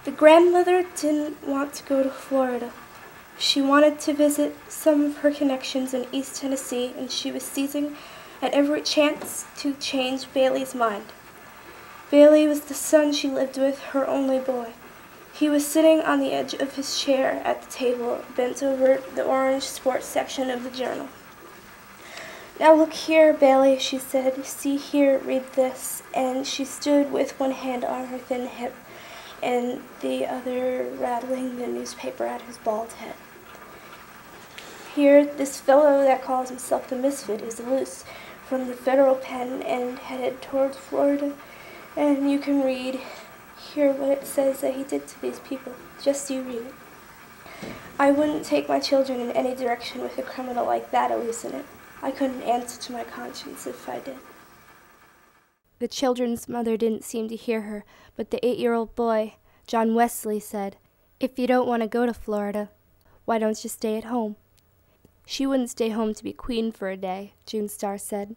The grandmother didn't want to go to Florida. She wanted to visit some of her connections in East Tennessee, and she was seizing at every chance to change Bailey's mind. Bailey was the son she lived with, her only boy. He was sitting on the edge of his chair at the table, bent over the orange sports section of the journal. "Now look here, Bailey," she said. "See here, read this." And she stood with one hand on her thin hip and the other rattling the newspaper at his bald head. "Here, this fellow that calls himself the Misfit is loose from the federal pen and headed towards Florida, and you can read here what it says that he did to these people. Just you read it. I wouldn't take my children in any direction with a criminal like that loose in it. I couldn't answer to my conscience if I did." The children's mother didn't seem to hear her, but the 8-year-old boy, John Wesley, said, "If you don't want to go to Florida, why don't you stay at home?" "She wouldn't stay home to be queen for a day," June Star said.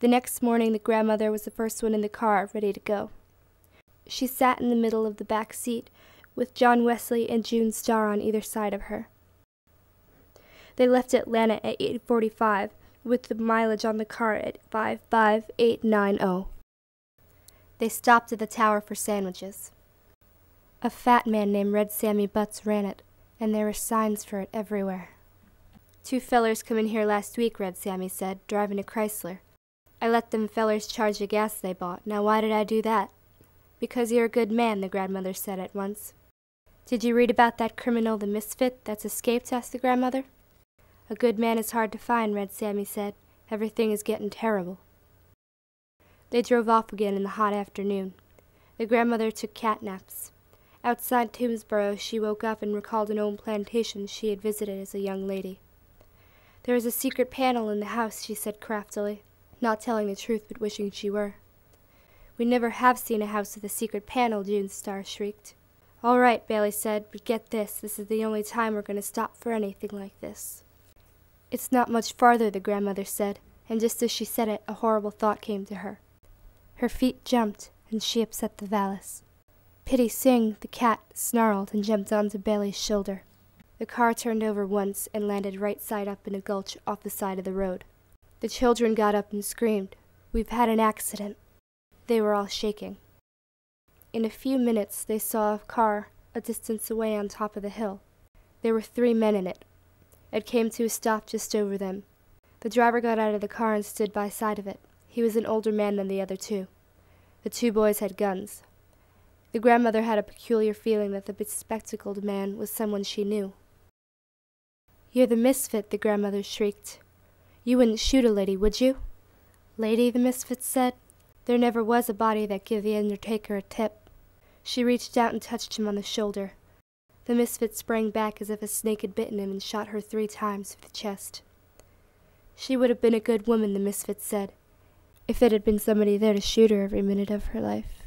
The next morning the grandmother was the first one in the car, ready to go. She sat in the middle of the back seat, with John Wesley and June Star on either side of her. They left Atlanta at 8:45, with the mileage on the car at 55890. They stopped at the tower for sandwiches. A fat man named Red Sammy Butts ran it, and there were signs for it everywhere. "Two fellers come in here last week," Red Sammy said, "driving a Chrysler. I let them fellers charge the gas they bought. Now why did I do that?" "Because you're a good man," the grandmother said at once. "Did you read about that criminal, the Misfit, that's escaped?" asked the grandmother. "A good man is hard to find," Red Sammy said. "Everything is getting terrible." They drove off again in the hot afternoon. The grandmother took cat naps. Outside Toomsboro, she woke up and recalled an old plantation she had visited as a young lady. "There is a secret panel in the house," she said craftily, not telling the truth but wishing she were. "We never have seen a house with a secret panel," June Star shrieked. "All right," Bailey said, "but get this is the only time we're going to stop for anything like this." "It's not much farther," the grandmother said, and just as she said it, a horrible thought came to her. Her feet jumped, and she upset the valise. Pitty Sing, the cat, snarled and jumped onto Bailey's shoulder. The car turned over once and landed right side up in a gulch off the side of the road. The children got up and screamed, "We've had an accident." They were all shaking. In a few minutes they saw a car a distance away on top of the hill. There were 3 men in it. It came to a stop just over them. The driver got out of the car and stood by side of it. He was an older man than the other two. The 2 boys had guns. The grandmother had a peculiar feeling that the bespectacled man was someone she knew. "You're the Misfit," the grandmother shrieked. "You wouldn't shoot a lady, would you?" "Lady," the Misfit said. "There never was a body that give the undertaker a tip." She reached out and touched him on the shoulder. The Misfit sprang back as if a snake had bitten him and shot her 3 times through the chest. "She would have been a good woman," the Misfit said, "if it had been somebody there to shoot her every minute of her life."